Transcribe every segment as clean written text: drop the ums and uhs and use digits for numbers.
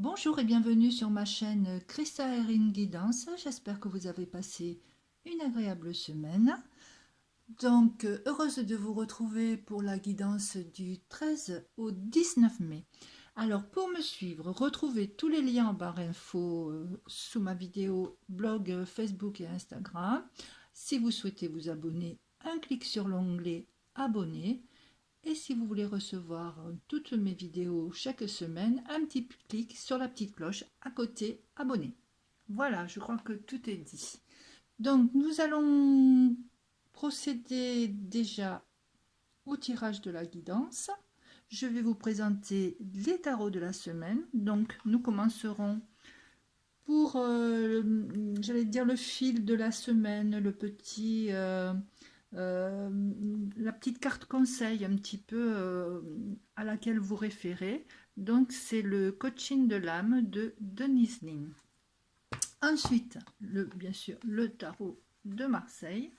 Bonjour et bienvenue sur ma chaîne Christa Erin Guidance. J'espère que vous avez passé une agréable semaine. Donc, heureuse de vous retrouver pour la guidance du 13 au 19 mai. Alors, pour me suivre, retrouvez tous les liens en barre info sous ma vidéo blog, Facebook et Instagram. Si vous souhaitez vous abonner, un clic sur l'onglet Abonner. Et si vous voulez recevoir toutes mes vidéos chaque semaine, un petit clic sur la petite cloche à côté, abonné. Voilà, je crois que tout est dit. Donc, nous allons procéder déjà au tirage de la guidance. Je vais vous présenter les tarots de la semaine. Donc, nous commencerons pour, j'allais dire, le fil de la semaine, le petit... euh, la petite carte conseil un petit peu à laquelle vous référez. Donc c'est le coaching de l'âme de Denise Ling. Ensuite, bien sûr, le tarot de Marseille.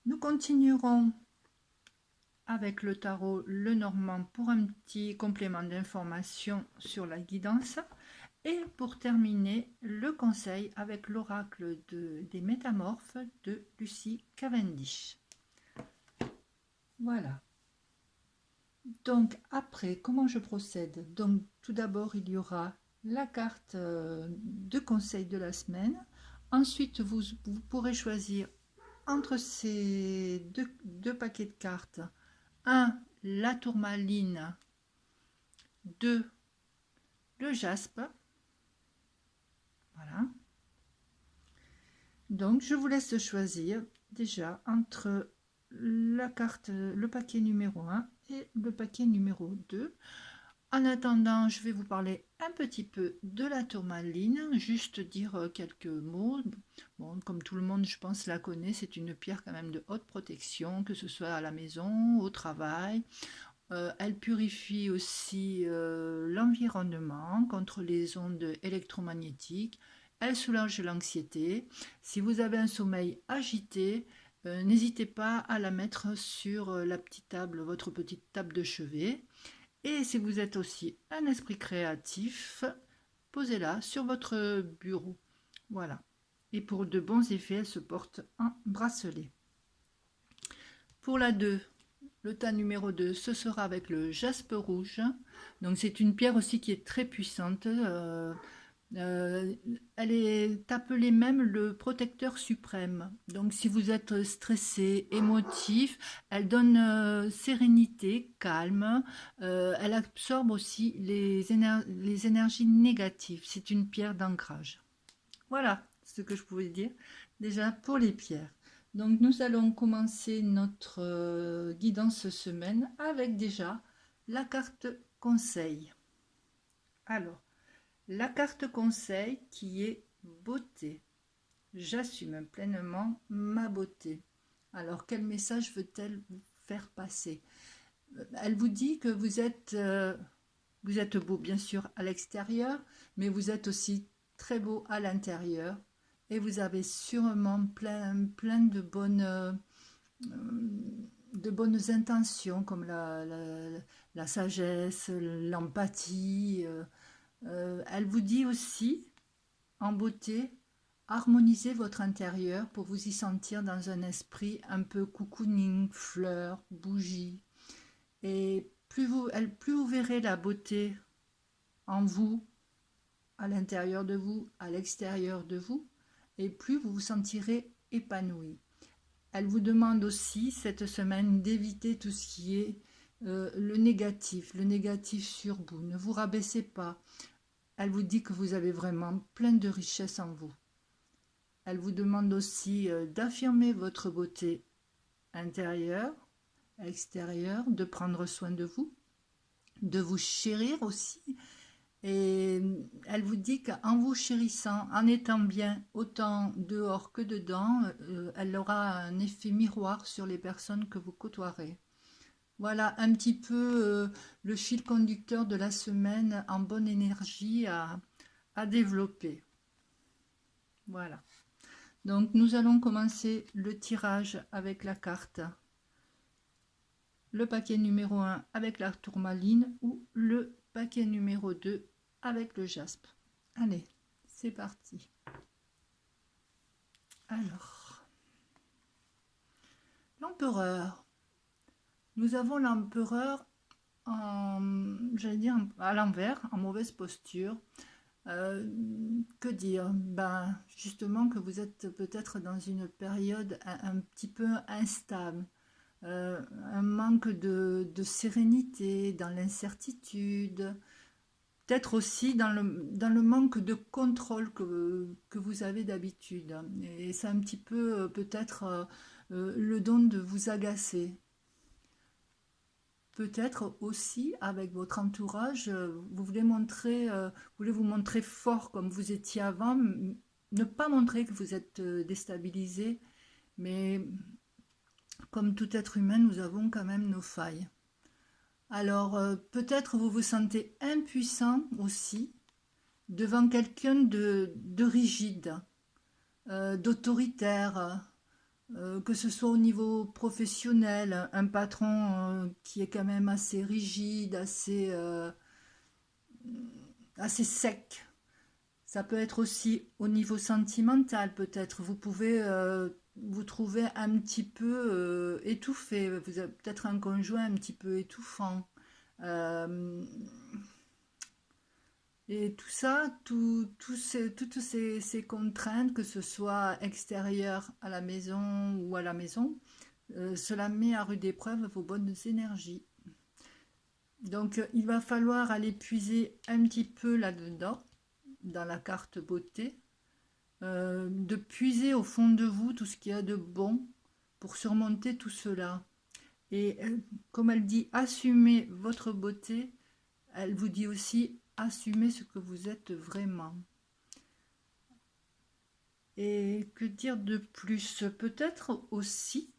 Nous continuerons avec le tarot Le Normand pour un petit complément d'information sur la guidance. Et pour terminer, le conseil avec l'oracle des métamorphes de Lucie Cavendish. Voilà. Donc après, comment je procède? Donc tout d'abord, il y aura la carte de conseil de la semaine. Ensuite, vous pourrez choisir entre ces deux paquets de cartes. Un, la tourmaline. Deux, le jaspe. Voilà. Donc je vous laisse choisir déjà entre la carte, le paquet numéro 1 et le paquet numéro 2. En attendant, je vais vous parler un petit peu de la tourmaline, juste dire quelques mots. Bon, comme tout le monde, je pense, la connaît, c'est une pierre quand même de haute protection, que ce soit à la maison, au travail. Elle purifie aussi l'environnement contre les ondes électromagnétiques. Elle soulage l'anxiété. Si vous avez un sommeil agité, n'hésitez pas à la mettre sur la petite table, votre petite table de chevet. Et si vous êtes aussi un esprit créatif, posez-la sur votre bureau. Voilà. Et pour de bons effets, elle se porte en bracelet. Pour la 2, le tas numéro 2, ce sera avec le jaspe rouge. Donc c'est une pierre aussi qui est très puissante. Elle est appelée même le protecteur suprême. Donc si vous êtes stressé, émotif, elle donne sérénité, calme. Elle absorbe aussi les énergies négatives. C'est une pierre d'ancrage. Voilà ce que je pouvais dire déjà pour les pierres. Donc nous allons commencer notre guidance semaine avec déjà la carte conseil. Alors, la carte conseil qui est beauté. J'assume pleinement ma beauté. Alors, quel message veut-elle vous faire passer? Elle vous dit que vous êtes beau, bien sûr, à l'extérieur, mais vous êtes aussi très beau à l'intérieur. Et vous avez sûrement plein de bonnes intentions, comme la sagesse, l'empathie. Elle vous dit aussi, en beauté, harmonisez votre intérieur pour vous y sentir dans un esprit un peu cocooning, fleurs, bougies. Et plus vous verrez la beauté en vous, à l'intérieur de vous, à l'extérieur de vous, et plus vous vous sentirez épanoui. Elle vous demande aussi cette semaine d'éviter tout ce qui est le négatif sur vous. Ne vous rabaissez pas. Elle vous dit que vous avez vraiment plein de richesses en vous. Elle vous demande aussi d'affirmer votre beauté intérieure, extérieure, de prendre soin de vous chérir aussi. Et elle vous dit qu'en vous chérissant, en étant bien autant dehors que dedans, elle aura un effet miroir sur les personnes que vous côtoierez. Voilà un petit peu le fil conducteur de la semaine en bonne énergie à développer. Voilà. Donc nous allons commencer le tirage avec la carte. Le paquet numéro 1 avec la tourmaline ou le paquet numéro 2 avec le jaspe. Allez, c'est parti. Alors, l'empereur. Nous avons l'empereur j'allais dire à l'envers, en mauvaise posture. Que dire? Ben, justement que vous êtes peut-être dans une période un petit peu instable, un manque de sérénité, dans l'incertitude, peut-être aussi dans le manque de contrôle que vous avez d'habitude. Et c'est un petit peu peut-être le don de vous agacer. Peut-être aussi avec votre entourage, vous voulez vous montrer fort comme vous étiez avant, ne pas montrer que vous êtes déstabilisé, mais comme tout être humain, nous avons quand même nos failles. Alors peut-être vous vous sentez impuissant aussi devant quelqu'un de rigide, d'autoritaire, que ce soit au niveau professionnel, un patron qui est quand même assez rigide, assez sec. Ça peut être aussi au niveau sentimental, peut-être. Vous pouvez vous trouver un petit peu étouffé. Vous avez peut-être un conjoint un petit peu étouffant. Euh, et tout ça, toutes ces contraintes, que ce soit extérieures à la maison ou à la maison, cela met à rude épreuve vos bonnes énergies. Donc, il va falloir aller puiser un petit peu là-dedans, dans la carte beauté, de puiser au fond de vous tout ce qu'il y a de bon pour surmonter tout cela. Et comme elle dit, assumez votre beauté, elle vous dit aussi, assumez ce que vous êtes vraiment. Et que dire de plus? Peut-être aussi,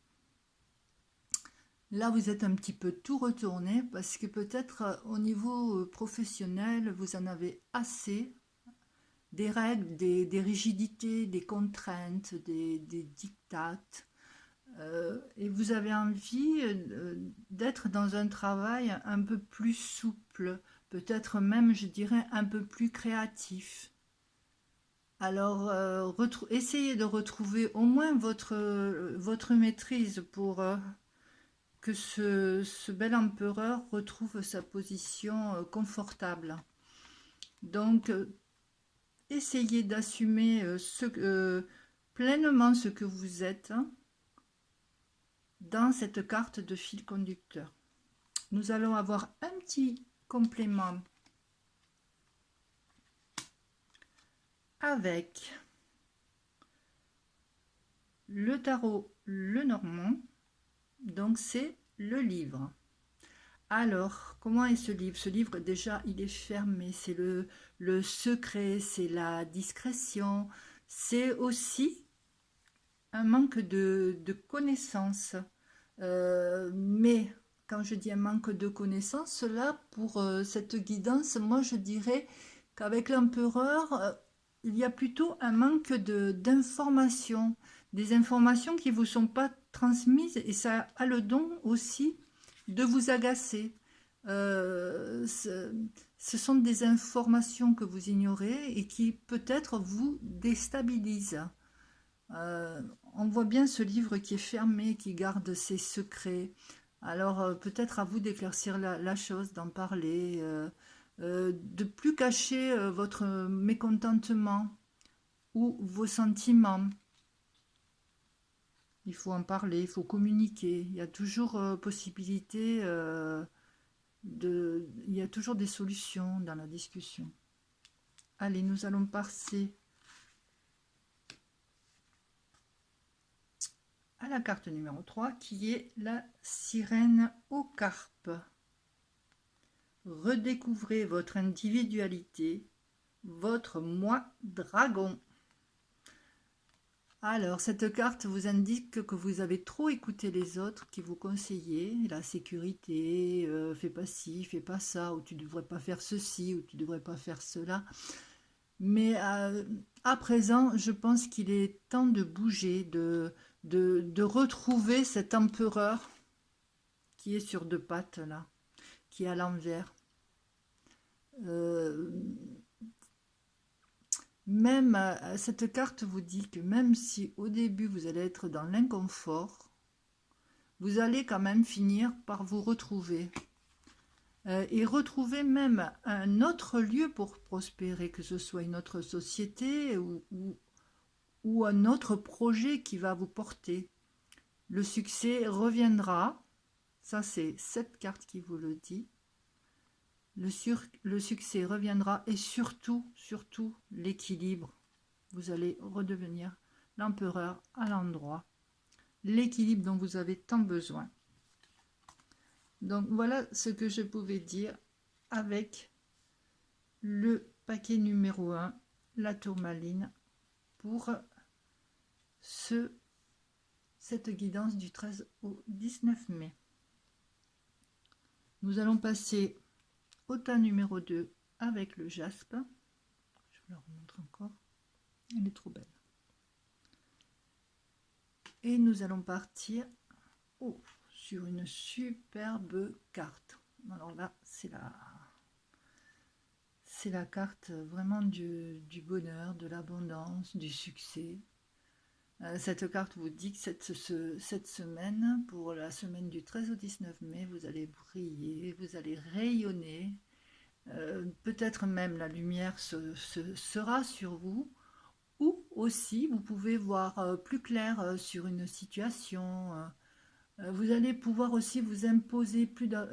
là vous êtes un petit peu tout retourné, parce que peut-être au niveau professionnel, vous en avez assez des règles, des rigidités, des contraintes, des dictates. Et vous avez envie d'être dans un travail un peu plus souple, peut-être même, je dirais, un peu plus créatif. Alors, essayez de retrouver au moins votre maîtrise pour que ce bel empereur retrouve sa position confortable. Donc, essayez d'assumer pleinement ce que vous êtes, hein, dans cette carte de fil conducteur. Nous allons avoir un petit complément avec le tarot Lenormand. Donc c'est le livre. Alors, comment est ce livre? Ce livre, déjà, il est fermé. C'est le secret, c'est la discrétion. C'est aussi un manque de connaissances. Mais quand je dis un manque de connaissances, là, pour cette guidance, moi je dirais qu'avec l'empereur, il y a plutôt un manque d'informations, des informations qui ne vous sont pas transmises, et ça a le don aussi de vous agacer. Ce sont des informations que vous ignorez et qui peut-être vous déstabilisent. On voit bien ce livre qui est fermé, qui garde ses secrets. Alors peut-être à vous d'éclaircir la chose, d'en parler, de plus cacher votre mécontentement ou vos sentiments. Il faut en parler, il faut communiquer. Il y a toujours possibilité il y a toujours des solutions dans la discussion. Allez, nous allons passer à la carte numéro 3 qui est la sirène aux carpes. Redécouvrez votre individualité, votre moi dragon. Alors, cette carte vous indique que vous avez trop écouté les autres qui vous conseillaient, la sécurité, fais pas ci, fais pas ça, ou tu ne devrais pas faire ceci, ou tu ne devrais pas faire cela. Mais à présent, je pense qu'il est temps de bouger, de retrouver cet empereur qui est sur deux pattes, là, qui est à l'envers. Même cette carte vous dit que même si au début vous allez être dans l'inconfort, vous allez quand même finir par vous retrouver. Et retrouver même un autre lieu pour prospérer, que ce soit une autre société ou un autre projet qui va vous porter. Le succès reviendra, ça c'est cette carte qui vous le dit. Le succès reviendra et surtout, surtout l'équilibre. Vous allez redevenir l'empereur à l'endroit. L'équilibre dont vous avez tant besoin. Donc voilà ce que je pouvais dire avec le paquet numéro 1, la tourmaline, pour cette guidance du 13 au 19 mai. Nous allons passer au tas numéro 2 avec le jaspe. Je vous la remontre encore. Elle est trop belle. Et nous allons partir sur une superbe carte. Alors là, c'est la carte vraiment du bonheur, de l'abondance, du succès. Cette carte vous dit que cette semaine, pour la semaine du 13 au 19 mai, vous allez briller, vous allez rayonner. Peut-être même la lumière sera sur vous, ou aussi vous pouvez voir plus clair sur une situation. Vous allez pouvoir aussi vous imposer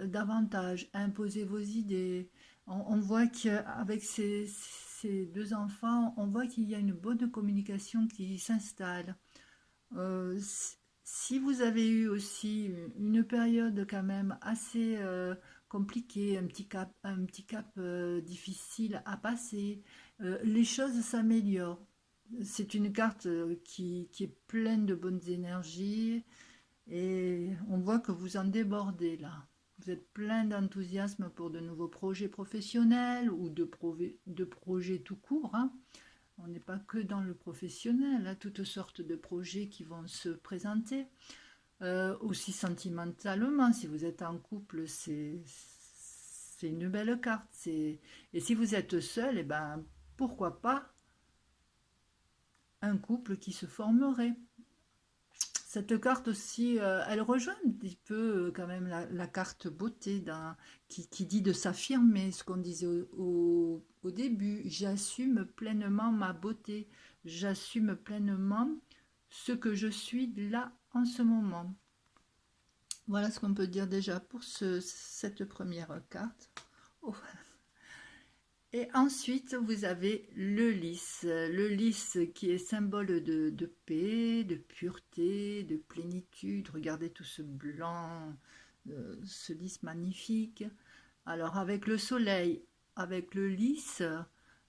davantage, imposer vos idées. On voit qu'avec ces deux enfants, on voit qu'il y a une bonne communication qui s'installe. Si vous avez eu aussi une période quand même assez compliquée, un petit cap difficile à passer, les choses s'améliorent. C'est une carte qui est pleine de bonnes énergies et on voit que vous en débordez là. Vous êtes plein d'enthousiasme pour de nouveaux projets professionnels ou de projets tout court, hein. On n'est pas que dans le professionnel, hein, toutes sortes de projets qui vont se présenter. Aussi sentimentalement, si vous êtes en couple, c'est une belle carte. Et si vous êtes seul, eh ben, pourquoi pas un couple qui se formerait. Cette carte aussi, elle rejoint un petit peu quand même la carte beauté qui dit de s'affirmer, ce qu'on disait au début. J'assume pleinement ma beauté, j'assume pleinement ce que je suis là en ce moment. Voilà ce qu'on peut dire déjà pour cette première carte. Oh. Et ensuite, vous avez le lys qui est symbole de paix, de pureté, de plénitude. Regardez tout ce blanc, ce lys magnifique. Alors avec le soleil, avec le lys,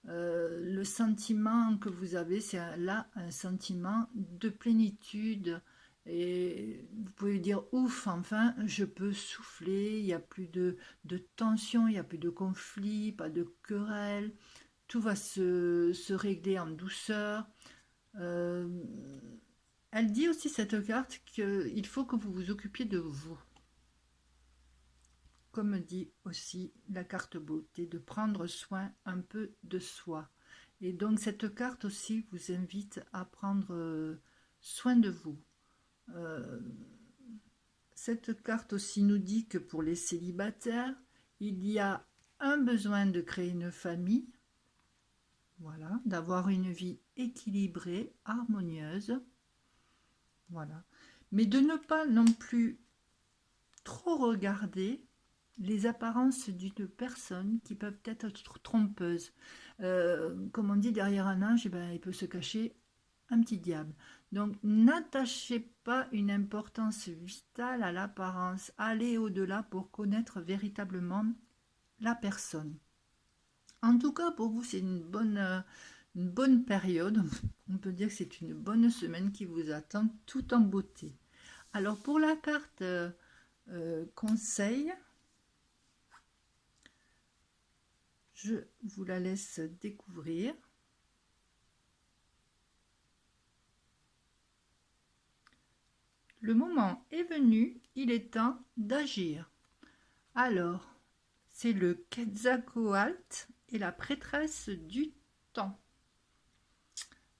le sentiment que vous avez, c'est là un sentiment de plénitude. Et vous pouvez dire, ouf, enfin, je peux souffler, il n'y a plus de tension, il n'y a plus de conflit, pas de querelle, tout va se régler en douceur. Euh, Elle dit aussi, cette carte, qu'il faut que vous vous occupiez de vous. Comme dit aussi la carte beauté, de prendre soin un peu de soi. Et donc cette carte aussi vous invite à prendre soin de vous. Cette carte aussi nous dit que pour les célibataires, il y a un besoin de créer une famille, voilà, d'avoir une vie équilibrée, harmonieuse, voilà. Mais de ne pas non plus trop regarder les apparences d'une personne qui peuvent être trompeuses. Comme on dit, derrière un ange, eh ben, il peut se cacher un petit diable. Donc, n'attachez pas une importance vitale à l'apparence. Allez au-delà pour connaître véritablement la personne. En tout cas, pour vous, c'est une bonne période. On peut dire que c'est une bonne semaine qui vous attend tout en beauté. Alors, pour la carte conseil, je vous la laisse découvrir. Le moment est venu, il est temps d'agir. Alors, c'est le Quetzalcoatl et la prêtresse du temps.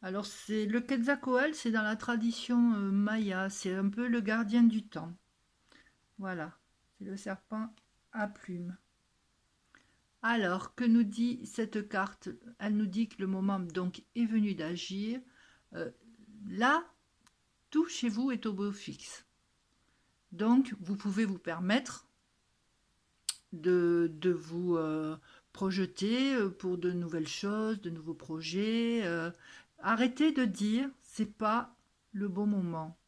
Alors, c'est le Quetzalcoatl, c'est dans la tradition maya, c'est un peu le gardien du temps. Voilà, c'est le serpent à plumes. Alors, que nous dit cette carte? Elle nous dit que le moment donc est venu d'agir. Euh, Là, tout chez vous est au beau fixe. Donc, vous pouvez vous permettre de vous projeter pour de nouvelles choses, de nouveaux projets. Arrêtez de dire c'est pas le bon moment.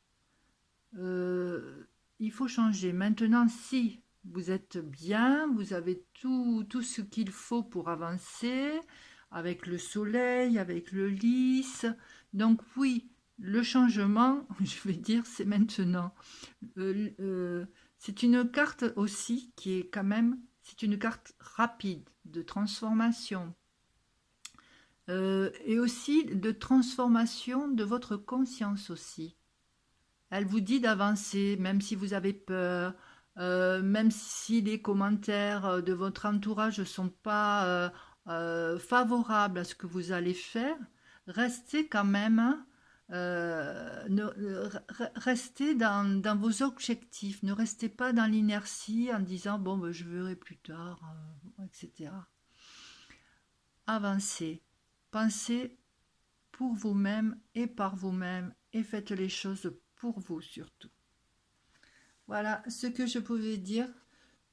Euh, il faut changer. Maintenant, si vous êtes bien, vous avez tout ce qu'il faut pour avancer, avec le soleil, avec le lys. Donc oui, le changement, je vais dire, c'est maintenant. Euh, euh, c'est une carte aussi qui est quand même, c'est une carte rapide de transformation et aussi de transformation de votre conscience aussi. Elle vous dit d'avancer, même si vous avez peur, même si les commentaires de votre entourage ne sont pas favorables à ce que vous allez faire. Restez quand même, restez dans vos objectifs. Ne restez pas dans l'inertie en disant bon, ben, je verrai plus tard, etc. Avancez. Pensez pour vous-même et par vous-même et faites les choses pour vous surtout. Voilà ce que je pouvais dire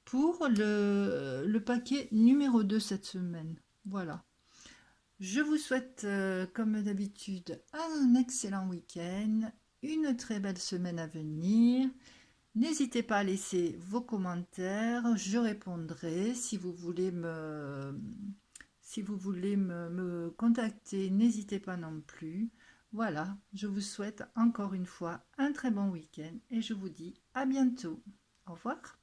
pour le paquet numéro 2 cette semaine. Voilà. Je vous souhaite, comme d'habitude, un excellent week-end, une très belle semaine à venir. N'hésitez pas à laisser vos commentaires, je répondrai. Si vous voulez me contacter, n'hésitez pas non plus. Voilà, je vous souhaite encore une fois un très bon week-end et je vous dis à bientôt. Au revoir.